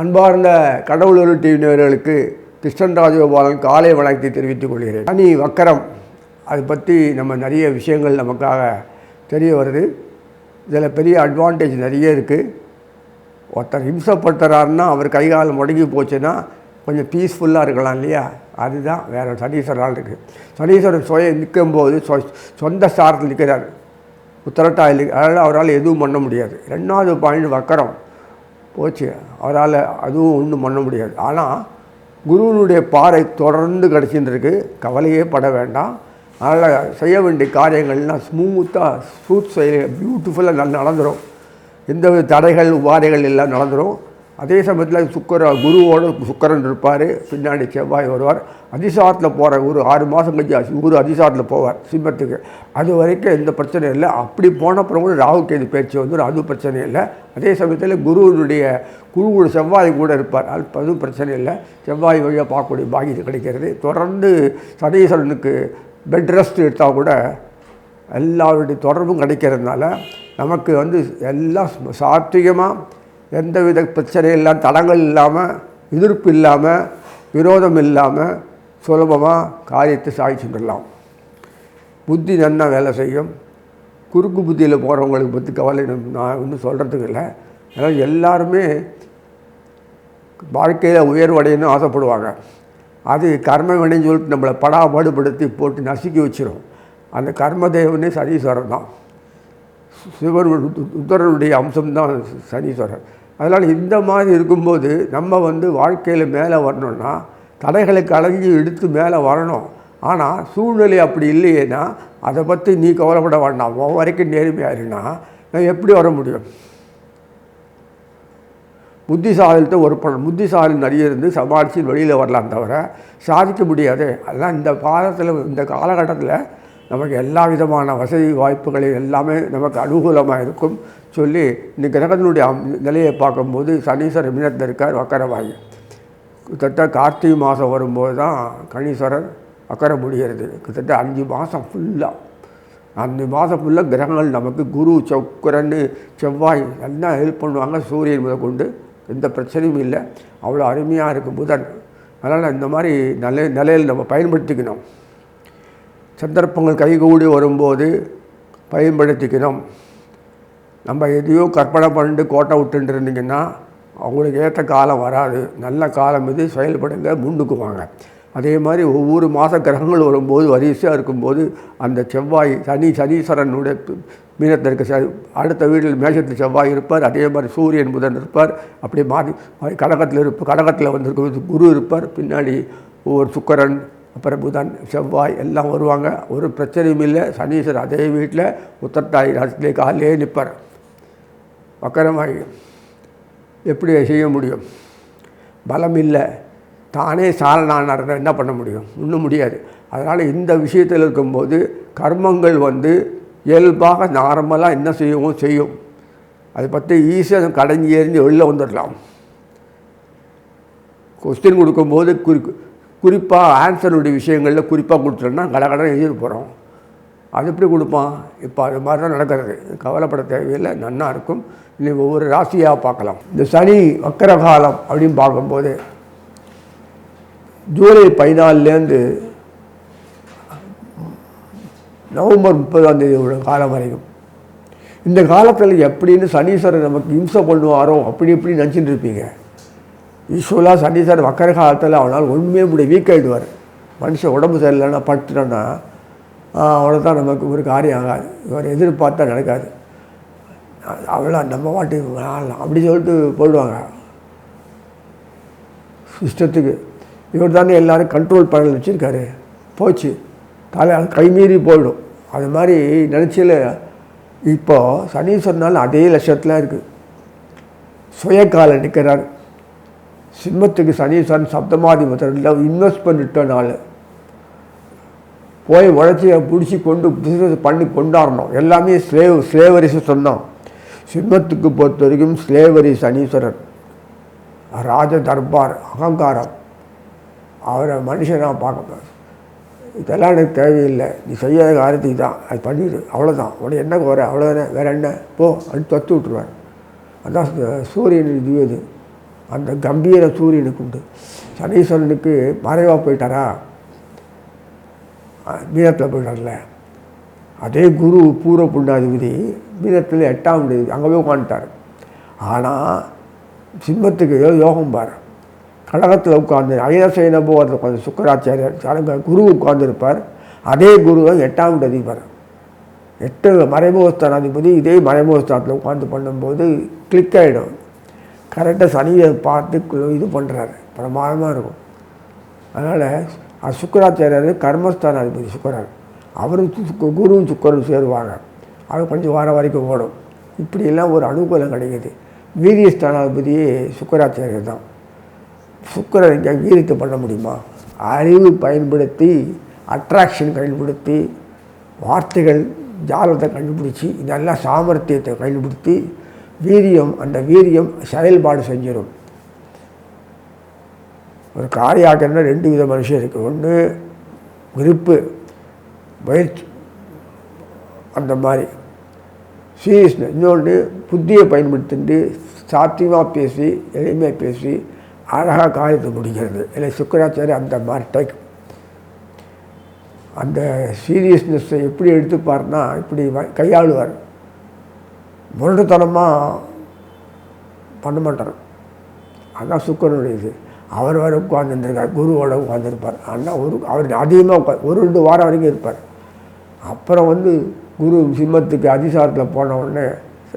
அன்பார்ந்த கடவுளொரு டிவி நேயர்களுக்கு கிருஷ்ணன் ராஜகோபாலன் காலை வணக்கத்தை தெரிவித்துக் கொள்கிறேன். சனி வக்கரம் அதை பற்றி நம்ம நிறைய விஷயங்கள் நமக்காக தெரிய வருது. இதில் பெரிய அட்வான்டேஜ் நிறைய இருக்குது. ஒருத்தர் ஹிம்சப்படுத்துறாருன்னா அவர் கைகால் முடங்கி போச்சுன்னா கொஞ்சம் பீஸ்ஃபுல்லாக இருக்கலாம் இல்லையா? அதுதான் வேறு சனீஸ்வரனால் இருக்குது. சனீஸ்வரன் நிற்கும்போது சொந்த ஸ்தானத்தில் நிற்கிறார், உத்தரட்டாயில். அதனால் அவரால் எதுவும் பண்ண முடியாது. 2வது பாயிண்ட் வக்கரம் போச்சு, அவரால் அதுவும் ஒன்றும் பண்ண முடியாது. ஆனால் குருவினுடைய பாறை தொடர்ந்து கிடச்சின்னு இருக்குது, கவலையே பட வேண்டாம். அதனால் செய்ய வேண்டிய காரியங்கள்லாம் ஸ்மூத்தாக பியூட்டிஃபுல்லாக நடந்துடும். எந்த தடைகள் உபாதைகள் எல்லாம் நடந்துடும். அதே சமயத்தில் குருவோடு சுக்கரன் இருப்பார், பின்னாடி செவ்வாய் வருவார். அதிசாரத்தில் போகிற ஒரு 6 மாதம் கழிச்சு குரு அதிசாரத்தில் போவார் சிம்மத்துக்கு. அது வரைக்கும் எந்த பிரச்சனையும் இல்லை. அப்படி போனப்புறம் கூட ராகு கேது பயிற்சி வந்துடும், அது பிரச்சனை இல்லை. அதே சமயத்தில் குருவினுடைய செவ்வாய் கூட இருப்பார், அதுவும் பிரச்சனை இல்லை. செவ்வாய் வழியாக பார்க்கக்கூடிய பாக்கியம் கிடைக்கிறது. தொடர்ந்து சனீஸ்வரனுக்கு பெட் ரெஸ்ட் எடுத்தால் கூட எல்லாருடைய தொடர்பும் கிடைக்கிறதுனால நமக்கு எல்லாம் சாத்விகமாக எந்தவித பிரச்சனையும் இல்லாமல், தடங்கள் இல்லாமல், எதிர்ப்பு இல்லாமல், விரோதம் இல்லாமல் சுலபமாக காரியத்தை சாதிச்சுடலாம். புத்தி நன்னா வேலை செய்யும். குறுக்கு புத்தியில் போகிறவங்களுக்கு பற்றி கவலை நான் ஒன்றும் சொல்கிறதுக்கு இல்லை. அதனால் எல்லாருமே வாழ்க்கையில் உயர்வடையணும்னு ஆசைப்படுவாங்க. அது கர்ம வினைன்னு சொல்லிட்டு நம்மளை பாடுபடுத்தி போட்டு நசுக்கி வச்சிடும். அந்த கர்மதேவனே சனீஸ்வரன் தான். ருத்ரனுடைய அம்சம்தான் சனீஸ்வரன். அதனால் இந்த மாதிரி இருக்கும்போது நம்ம வாழ்க்கையில் மேலே வரணும்னா தடைகளை களைஞ்சி எடுத்து மேலே வரணும். ஆனால் சூழ்நிலை அப்படி இல்லையேன்னா அதை பற்றி நீ கவலைப்பட வேண்டாம். வரைக்கும் நேர்மையாயிருன்னா நான் எப்படி வர முடியும்? புத்திசாலிகிட்ட ஒரு புத்திசாலி நிறைய இருந்து சமாளித்து வெளியில் வரலாம், தவிர சாதிக்க முடியாது. அதெல்லாம் இந்த காலகட்டத்தில் நமக்கு எல்லா விதமான வசதி வாய்ப்புகள் எல்லாமே நமக்கு அனுகூலமாக இருக்கும் சொல்லி இந்த கிரகத்தினுடைய நிலையை பார்க்கும்போது சனீஸ்வரர் மீனத்தில் இருக்கார் வக்கரமாகி. கிட்டத்தட்ட கார்த்திகை மாதம் வரும்போது தான் கணீஸ்வரர் வக்கர முடிகிறது. கிட்டத்தட்ட 5 மாதம் ஃபுல்லாக 5 மாதம் ஃபுல்லாக கிரகங்கள் நமக்கு குரு சுக்கிரன் செவ்வாய் எல்லாம் ஹெல்ப் பண்ணுவாங்க. சூரியன் முதல் கொண்டு எந்த பிரச்சனையும் இல்லை. அவ்வளோ அருமையாக இருக்குது புதன். அதனால் இந்த மாதிரி நிலையில் நம்ம பயன்படுத்திக்கணும். சந்தர்ப்பங்கள் கைகூடி வரும்போது பயன்படுத்திக்கணும். நம்ம எதையோ கற்பனை பண்ணிட்டு கோட்டை விட்டுட்டு இருந்தீங்கன்னா அவங்களுக்கு ஏற்ற காலம் வராது. நல்ல காலம் இது, செயல்படுங்க, முன்னுக்கு வாங்க. அதே மாதிரி ஒவ்வொரு மாத கிரகங்கள் வரும்போது வரிசையாக இருக்கும்போது அந்த செவ்வாய் சனீஸ்வரனுடைய மீனத்திற்கு அடுத்த வீட்டில் மேஷத்தில் செவ்வாய் இருப்பார். அதே மாதிரி சூரியன் புதன் இருப்பார். அப்படியே மாறி கடகத்தில் வந்திருக்கும் குரு இருப்பார். பின்னாடி ஒவ்வொரு சுக்கரன், அப்புறம் புதன், செவ்வாய் எல்லாம் வருவாங்க. ஒரு பிரச்சனையும் இல்லை. சனீஸ்வரர் அதே வீட்டில் உத்தரட்டாய் ராசிலே காலையே நிற்பார். வக்கரமாகி எப்படி செய்ய முடியும்? பலம் இல்லை. தானே சாலனான என்ன பண்ண முடியும்? ஒன்றும் முடியாது. அதனால் இந்த விஷயத்தில் இருக்கும்போது கர்மங்கள் இயல்பாக நார்மலாக என்ன செய்யும். அதை பற்றி ஈஸியாக கடைஞ்சி எறிஞ்சு வெளில வந்துடலாம். கொஸ்டின் கொடுக்கும்போது குறிப்பாக ஆன்சருடைய விஷயங்களில் குறிப்பாக கொடுத்துட்டோம்னா கடகடன் எழுதி போகிறோம். அது எப்படி கொடுப்பான்? இப்போ அது மாதிரி தான் நடக்கிறது. கவலைப்பட தேவையில்லை, நன்னா இருக்கும். இன்னும் ஒவ்வொரு ராசியாக பார்க்கலாம். இந்த சனி வக்கர காலம் அப்படின்னு பார்க்கும்போது ஜூலை 14லேருந்து நவம்பர் 30 காலம் வரைக்கும். இந்த காலத்தில் எப்படின்னு சனீஸ்வரர் நமக்கு இம்சை பண்ணுவாரோ அப்படி இப்படி நினச்சிட்டு இருப்பீங்க. யூஸ்வலாக சனீஸ்வரர் வக்கர காலத்தில் அவனால் ஒன்றுமே வீக் ஆகிடுவார். மனுஷன் உடம்பு சரியில்லைன்னா பட்டுட்டோன்னா அவ்வளோதான், நமக்கு ஒரு காரியம் ஆகாது. இவர் எதிர்பார்த்தா நடக்காது. அவ்வளோ நம்ம வாட்டி அப்படி சொல்லிட்டு போயிடுவாங்க இஷ்டத்துக்கு. இவர் தானே எல்லோரும் கண்ட்ரோல் பண்ண வச்சுருக்காரு, போச்சு கைமீறி போயிடும். அது மாதிரி நினச்சியில் இப்போது சனீஸ்வரனால் அதே லட்சத்தில் இருக்குது. சுயக்கால நிற்கிறார். சிம்மத்துக்கு சனீஸ்வரன் சப்தமாதிபத்தில் இன்வெஸ்ட் பண்ணிட்டனால போய் உழைச்சியை பிடிச்சி பிஸ்னஸ் பண்ணி கொண்டாடணும். எல்லாமே ஸ்லேவரிஸ் சொன்னோம். சிம்மத்துக்கு பொறுத்த வரைக்கும் ஸ்லேவரி சனீஸ்வரன், ராஜ தர்பார், அகங்காரம். அவரை மனுஷனாக பார்க்க இதெல்லாம் எனக்கு தேவையில்லை. நீ செய்யாத காரியத்துக்கு தான் அது பண்ணிடு, அவ்வளோதான். உடனே என்ன குறை, அவ்வளோதானே, வேறு என்ன போ அப்படின்னு தொத்து விட்டுருவார். அதான் சூரியன் இதுவே இது. அந்த கம்பீர சூரியனுக்கு உண்டு. சனீஸ்வரனுக்கு மறைவாக போயிட்டாரா, மீனத்தில் போயிட்டார்ல, அதே குரு பூர்வ புண்ணாதிபதி மீனத்தில் 8ஆம் தேதி அங்கே போய் உட்காந்துட்டார். ஆனால் சிம்மத்துக்கு ஏதோ யோகம் பார், கடகத்தில் உட்காந்து அயனசேன போகிறத உட்காந்து சுக்கராச்சாரியர் குரு உட்கார்ந்துருப்பார். அதே குரு தான் 8ஆம் அதிபர். 8 மறைமுகஸ்தானாதிபதி இதே மறைமுகஸ்தானத்தில் உட்காந்து பண்ணும்போது கிளிக் ஆகிடும். கரெக்டாக சனியை பார்த்து இது பண்ணுறாரு, பிரமாதமாக இருக்கும். அதனால் அது சுக்கராச்சாரியர் கர்மஸ்தானாதிபதி சுக்கரர், அவரும் குருவும் சுக்கரும் சேருவாங்க. அது கொஞ்சம் வாரம் வரைக்கும் ஓடும். இப்படியெல்லாம் ஒரு அனுகூலம் கிடைக்கிது. வீரியஸ்தானாதிபதியே சுக்கராச்சாரியர் தான். சுக்கரன் இங்கே வீரியத்தை பண்ண முடியுமா? அறிவு பயன்படுத்தி, அட்ராக்ஷன் பயன்படுத்தி, வார்த்தைகள் ஜாலத்தை கண்டுபிடிச்சி, இதெல்லாம் சாமர்த்தியத்தை பயன்படுத்தி வீரியம், அந்த வீரியம் செயல்பாடு செஞ்சிடும். ஒரு காரியாக்கன்னா 2 வித மனுஷன் இருக்குது. ஒன்று விருப்பு பயிற்சி, அந்த மாதிரி சீரியஸ்னஸ். இன்னொன்று புத்தியை பயன்படுத்திட்டு சாத்தியமாக பேசி, எளிமையாக பேசி அழகாக காரியத்தை முடிக்கிறது. இல்லை சுக்கராச்சாரியர் அந்த மாதிரி டைப். அந்த சீரியஸ்னஸை எப்படி எடுத்துப்பார்னா இப்படி கையாளுவார். முரட்டுத்தனமாக பண்ண மாட்டார். அதுதான் சுக்கரனுடைய இது. அவர் வர உட்காந்துருக்கார், குருவோட உட்காந்துருப்பார். ஆனால் அவர் அதிகமாக 1-2 வாரம் வரைக்கும் இருப்பார். அப்புறம் குரு சிம்மத்துக்கு அதிசாரத்தில் போன உடனே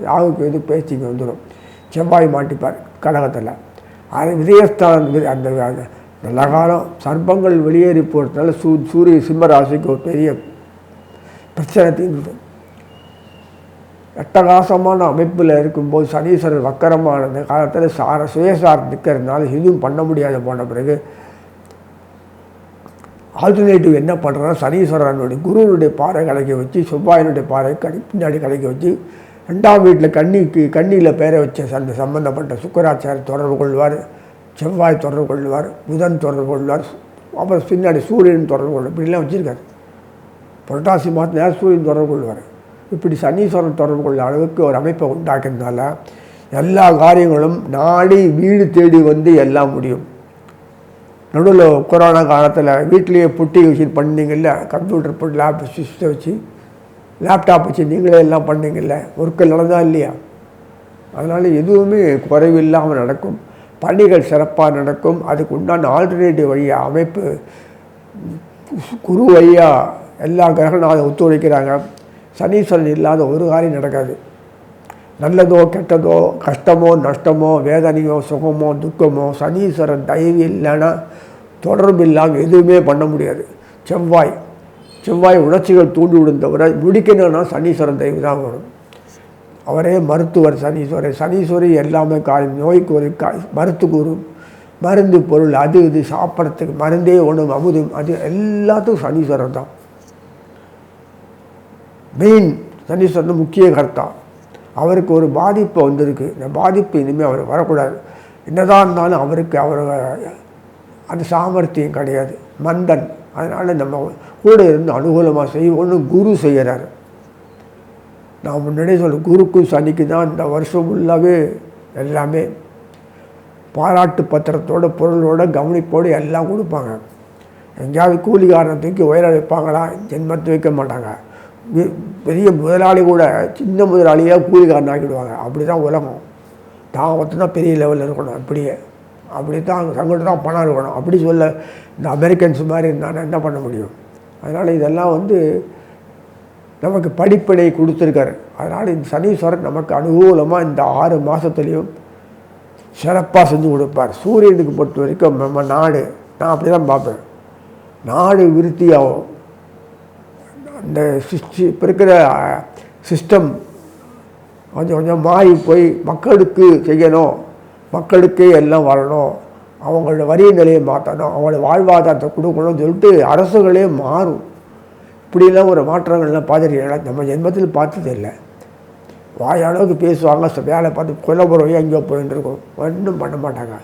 ராகுக்கு பேச்சுக்கு வந்துடும். செவ்வாய் மாட்டிப்பார் கடகத்தில். அது விஜயஸ்தானம். அந்த நல்ல காலம் சர்ப்பங்கள் வெளியேறி போகிறதுனால சூரிய சிம்ம ராசிக்கு ஒரு பெரிய பிரச்சனை தீர்ந்தது. அட்டகாசமான அமைப்பில் இருக்கும்போது சனீஸ்வரர் வக்கரமான காலத்தில் சுயசார் நிற்கிறதுனால எதுவும் பண்ண முடியாத போன பிறகு ஆல்டர்னேட்டிவ் என்ன பண்ணுறோன்னா, சனீஸ்வரனுடைய குருவனுடைய பாறை கலைக்க வச்சு, செவ்வாயினுடைய பாறை பின்னாடி கலைக்க வச்சு, 2ஆம் வீட்டில் கண்ணியில் பேரை வச்ச அந்த சம்பந்தப்பட்ட சுக்கராச்சாரியர் தொடர்பு கொள்வார், செவ்வாய் தொடர்பு கொள்வார், புதன் தொடர்பு கொள்வார், அப்புறம் பின்னாடி சூரியன் தொடர்பு கொள்வார். இப்படிலாம் வச்சுருக்காரு. புரட்டாசி மாதம் சூரியன் தொடர்பு கொள்வார். இப்படி சனீஸ்வரன் தொடர்பு கொள்ள அளவுக்கு ஒரு அமைப்பை உண்டாக்குறதுனால எல்லா காரியங்களும் நாடி வீடு தேடி எல்லாம் முடியும். நடுவில் கொரோனா காலத்தில் வீட்லேயே புட்டி வச்சு பண்ணிங்கல்ல, கம்ப்யூட்டர் போட்டு சிஸ்டம் வச்சு லேப்டாப் வச்சு நீங்களே எல்லாம் பண்ணிங்கல்ல, ஒர்க்கு நடந்தா இல்லையா? அதனால் எதுவுமே குறைவில்லாமல் நடக்கும். பணிகள் சிறப்பாக நடக்கும். அதுக்கு உண்டான ஆல்டர்னேட்டிவ் வழியாக அமைப்பு குரு வழியாக எல்லா கிரகங்களும் ஒத்துழைக்கிறாங்க. சனீஸ்வரன் இல்லாத ஒரு காரியம் நடக்காது. நல்லதோ கெட்டதோ, கஷ்டமோ நஷ்டமோ, வேதனையோ சுகமோ துக்கமோ, சனீஸ்வரன் தயவு இல்லைன்னா தொடர்பு இல்லாமல் எதுவுமே பண்ண முடியாது. செவ்வாய் உணர்ச்சிகள் தூண்டி விடும் தவிர முடிக்கணும்னா சனீஸ்வரன் தயவு தான் வரும். அவரே மருத்துவர் சனீஸ்வரி எல்லாமே காரியம். நோய்க்கு ஒரு மருத்துவ மருந்து பொருள், அது இது சாப்பிட்றதுக்கு மருந்தே ஒன்றும் அமுதும், அது எல்லாத்துக்கும் சனீஸ்வரன் தான் மெயின். சனீஸ்வரன் முக்கிய கர்த்தா. அவருக்கு ஒரு பாதிப்பு வந்திருக்கு. இந்த பாதிப்பு இனிமேல் அவர் வரக்கூடாது. என்னதான் இருந்தாலும் அவருக்கு அந்த சாமர்த்தியம் கிடையாது, மந்தன். அதனால் நம்ம கூட இருந்து அனுகூலமாக செய்வோன்னு குரு செய்கிறார். நான் முன்னாடியே குருக்கும் சனிக்கு தான் இந்த வருஷம் ஃபுல்லாகவே எல்லாமே பாராட்டு பத்திரத்தோட பொருளோட கவனிப்போடு எல்லாம் கொடுப்பாங்க. எங்கேயாவது கூலிக்காரனை தூக்கி உயர வைப்பாங்களா? ஜென்மத்தை வைக்க மாட்டாங்க. பெரிய முதலாளி கூட சின்ன முதலாளியாக கூலிக்காரன் ஆக்கிடுவாங்க. அப்படி தான் உலகம். தான் தான் பெரிய லெவலில் இருக்கணும். அப்படி தான் தங்கிட்ட தான் பணம் இருக்கணும். அப்படி சொல்ல இந்த அமெரிக்கன்ஸ் மாதிரி இருந்தால் என்ன பண்ண முடியும்? அதனால் இதெல்லாம் நமக்கு படிப்பினை கொடுத்துருக்காரு. அதனால் இந்த சனீஸ்வரன் நமக்கு அனுகூலமாக இந்த 6 மாதத்துலேயும் சிறப்பாக செஞ்சு கொடுப்பார். சூரியனுக்கு பொறுத்த வரைக்கும் நம்ம நாடு, நான் அப்படி தான் பார்ப்பேன், நாடு விருத்தியாகும். அந்த இப்போ இருக்கிற சிஸ்டம் கொஞ்சம் கொஞ்சம் மாறி போய் மக்களுக்கு செய்யணும், மக்களுக்கே எல்லாம் வரணும், அவங்களோட வரி நிலையை மாற்றணும், அவங்களோட வாழ்வாதாரத்தை கொடுக்கணும்னு சொல்லிட்டு அரசுகளே மாறும். இப்படிலாம் ஒரு மாற்றங்கள்லாம் பார்த்துருக்கீங்களா? நம்ம ஜென்மத்தில் பார்த்தது இல்லை. வாயளவுக்கு பேசுவாங்க, வேலை பார்த்து கொல்லப்புறவையும் எங்கேயோ போயின்னு இருக்கும், ஒன்றும் பண்ண மாட்டாங்க.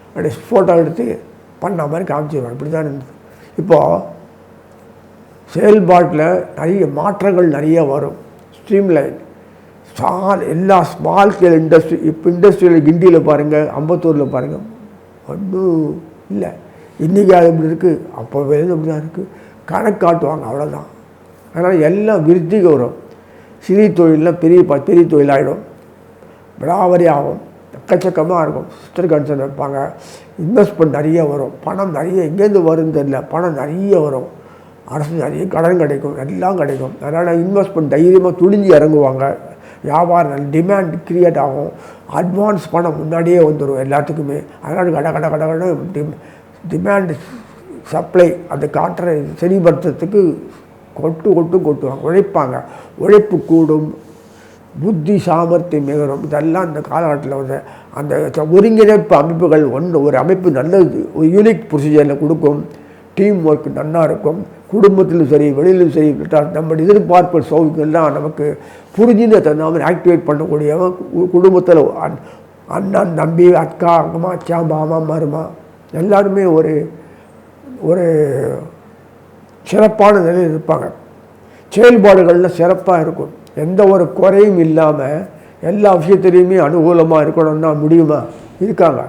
அப்படி ஃபோட்டோ எடுத்து பண்ண மாதிரி காமிச்சிடுவாங்க. இப்படி தான் இருந்தது. இப்போது செயல்பாட்டில் நிறைய மாற்றங்கள் நிறைய வரும். எல்லா ஸ்மால் ஸ்கேல் இண்டஸ்ட்ரி, இப்போ இண்டஸ்ட்ரியில் கிண்டியில் பாருங்கள், அம்பத்தூரில் பாருங்கள், ஒன்றும் இல்லை. இன்றைக்கி அது எப்படி இருக்குது, அப்போ வேலை அப்படி தான் இருக்குது. கணக்காட்டுவாங்க, அவ்வளோதான். அதனால் எல்லாம் விருத்திக்கு வரும். சிறிய தொழிலெலாம் பெரிய தொழிலாகிடும், விடாவரி ஆகும், எக்கச்சக்கமாக இருக்கும். சிஸ்டர் கன்சர்ன் வைப்பாங்க, இன்வெஸ்ட்மெண்ட் நிறைய வரும், பணம் நிறைய எங்கேருந்து வரும்னு தெரியல, பணம் நிறைய வரும், அரசு நிறைய கடன் கிடைக்கும், எல்லாம் கிடைக்கும். அதனால் இன்வெஸ்ட்மெண்ட் தைரியமாக துணிஞ்சு இறங்குவாங்க. வியாபாரம் டிமாண்ட் க்ரியேட் ஆகும், அட்வான்ஸ் பணம் முன்னாடியே வந்துடும் எல்லாத்துக்குமே. அதனால் கடை டிமாண்டு சப்ளை அந்த காற்றை சரிப்படுத்துறதுக்கு கொட்டுவாங்க, உழைப்பாங்க. உழைப்பு கூடும், புத்தி சாமர்த்தியம் மிகரும். இதெல்லாம் இந்த காலகட்டத்தில் வந்து அந்த ஒருங்கிணைப்பு அமைப்புகள் ஒரு அமைப்பு நல்லது, ஒரு யூனிக் ப்ரொசீஜரில் கொடுக்கும். டீம் ஒர்க் நல்லா இருக்கும். குடும்பத்திலும் சரி வெளியிலும் சரி நம்ம எதிர்பார்ப்பு சௌகரியெல்லாம் நமக்கு புரிஞ்சுன்னு தந்தாமல் ஆக்டிவேட் பண்ணக்கூடியவன். குடும்பத்தில் அண்ணன் தம்பி அக்கா அம்மா அச்சா மாமா மருமா எல்லாருமே ஒரு சிறப்பான நிலையில் இருப்பாங்க. செயல்பாடுகளில் சிறப்பாக இருக்கும். எந்த ஒரு குறையும் இல்லாமல் எல்லா விஷயத்துலேயுமே அனுகூலமாக இருக்கணும்னா முடியுமா? இருக்காங்க.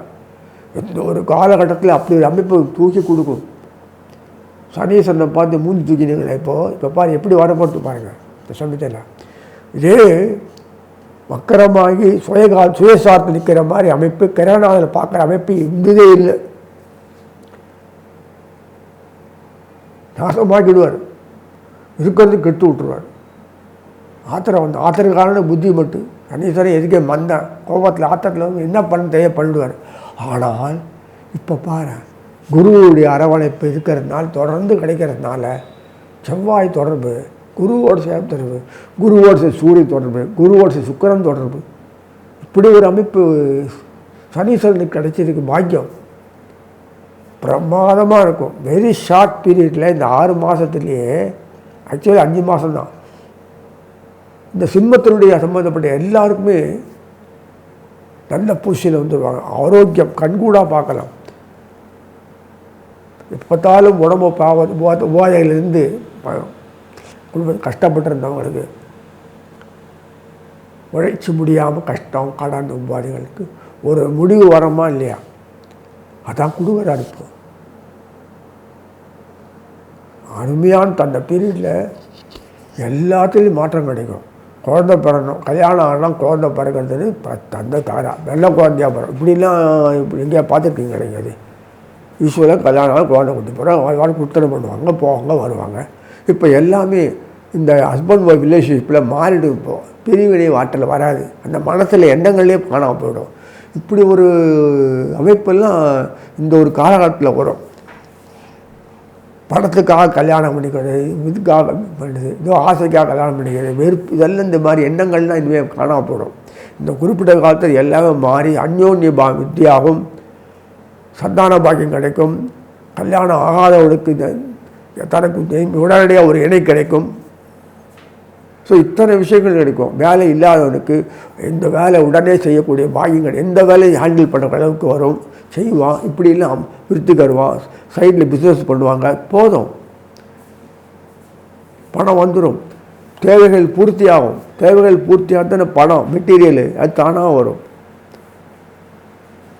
எந்த ஒரு காலகட்டத்தில் அப்படி ஒரு அமைப்பு தூக்கி கொடுக்கும். சனீஸ்வரனை பார்த்து மூஞ்சி தூக்கினீங்களே, இப்போ பாரு எப்படி வரப்பட்டு பாருங்கள் இந்த சமயத்தில். இதே வக்கரமாகி சுயசார்த்து நிற்கிற மாதிரி அமைப்பு கிரகநாதத்தில் பார்க்குற அமைப்பு இருந்ததே இல்லை. நாசமாக்கிடுவார், இருக்கிறது கெட்டு விட்டுருவார். ஆத்திரக்காரன புத்தி மட்டும் சனீஸ்வரன் எதுக்கே மந்தன் கோபத்தில் ஆத்திரத்தில் வந்து என்ன பண்ண பண்ணிடுவார். ஆனால் இப்போ பாரு, குருவுடைய அரவணைப்பு இருக்கிறதுனால தொடர்ந்து கிடைக்கிறதுனால செவ்வாய் தொடர்பு, குருவோடு சேர்ந்து தொடர்பு, குருவோடு சூரிய தொடர்பு, குருவோடு சுக்கிரன் தொடர்பு, இப்படி ஒரு அமைப்பு சனீஸ்வரனுக்கு கிடைச்சிருக்கு. பாக்கியம் பிரமாதமாக இருக்கும். வெரி ஷார்ட் பீரியடில் இந்த 6 மாதத்துலேயே, ஆக்சுவலி 5 மாதம்தான், இந்த சிம்மத்தினுடைய சம்மந்தப்பட்ட எல்லாருக்குமே நல்ல பொசிஷனில் வந்துடுவாங்க. ஆரோக்கியம் கண்கூடாக பார்க்கலாம். எப்போத்தாலும் உடம்பு உபாதையிலிருந்து கஷ்டப்பட்டுருந்தவங்களுக்கு, உழைச்சி முடியாமல் கஷ்டம் கடன் உபாதைகளுக்கு ஒரு முடிவு வரமா இல்லையா? அதான் கொடுக்குற அனுப்பு. அருமையான அந்த பீரியடில் எல்லாத்துலேயும் மாற்றம் கிடைக்கும். குழந்தை பிறணும், கல்யாணம் ஆனால் குழந்தை பிறகுறது தந்தை தாரா வெள்ளை குழந்தையாக பிறகு இப்படிலாம் இப்படி எங்கேயா பார்த்துருக்கீங்க கிடைக்காது. யூஸ்வலாக கல்யாணம் குழந்தை குட்டி போகிறாங்க, குத்தனை பண்ணுவாங்க, போவாங்க வருவாங்க. இப்போ எல்லாமே இந்த ஹஸ்பண்ட் ஒய்ஃப் ரிலேஷன்ஷிப்பில் மாறிடு. இப்போது பிரிவினை வாட்டில் வராது, அந்த மனசில் எண்ணங்களே காணாமல் போயிடும். இப்படி ஒரு அமைப்பெல்லாம் இந்த ஒரு காலகட்டத்தில் வரும். பணத்துக்காக கல்யாணம் பண்ணிக்கிறது, இதுக்காக பண்ணுறது, இதோ ஆசைக்காக கல்யாணம் பண்ணிக்கிறது, வெறுப்பு, இதெல்லாம் இந்த மாதிரி எண்ணங்கள்லாம் இனிமேல் காணாமல் போயிடும். இந்த குறிப்பிட்ட காலத்தில் எல்லாமே மாறி அந்யோன்ய வித்தியாகும், சந்தான பாக்கியம் கிடைக்கும், கல்யாணம் ஆகாதவனுக்கு தனக்கு உடனடியாக ஒரு இணை கிடைக்கும். ஸோ இத்தனை விஷயங்கள் கிடைக்கும். வேலை இல்லாதவனுக்கு இந்த வேலை உடனே செய்யக்கூடிய பாக்கியங்கள், எந்த வேலையை ஹேண்டில் பண்ணுற அளவுக்கு வரும், செய்வான். இப்படிலாம் விருத்தி வருவான், சைடில் பிஸ்னஸ் பண்ணுவாங்க, போதும் பணம் வந்துடும். தேவைகள் பூர்த்தியாகும். தேவைகள் பூர்த்தியாகத்தானே பணம் மெட்டீரியலு அது தானாக வரும்.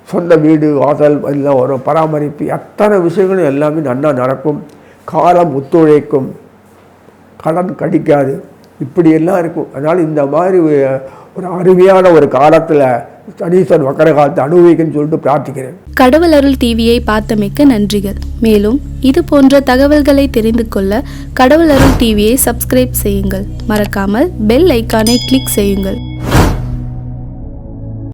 சொந்த வீடு வாசல் எல்லாம் வரும், பராமரிப்பு, அத்தனை விஷயங்களும் எல்லாமே நன்னா நடக்கும். காலம் ஒத்துழைக்கும், கடன் கடிக்காது, இப்படியெல்லாம் இருக்கும். அதனால் இந்த மாதிரி ஒரு அருமையான ஒரு காலத்தில் சனீஸ்வரன் வக்கர காலத்தை அனுபவிக்குன்னு சொல்லிட்டு பிரார்த்திக்கிறேன். கடவுள் அருள் டிவியை பார்த்தமைக்க நன்றிகள். மேலும் இது போன்ற தகவல்களை தெரிந்து கொள்ள கடவுள் அருள் டிவியை சப்ஸ்கிரைப் செய்யுங்கள். மறக்காமல் பெல் ஐக்கானை கிளிக் செய்யுங்கள்.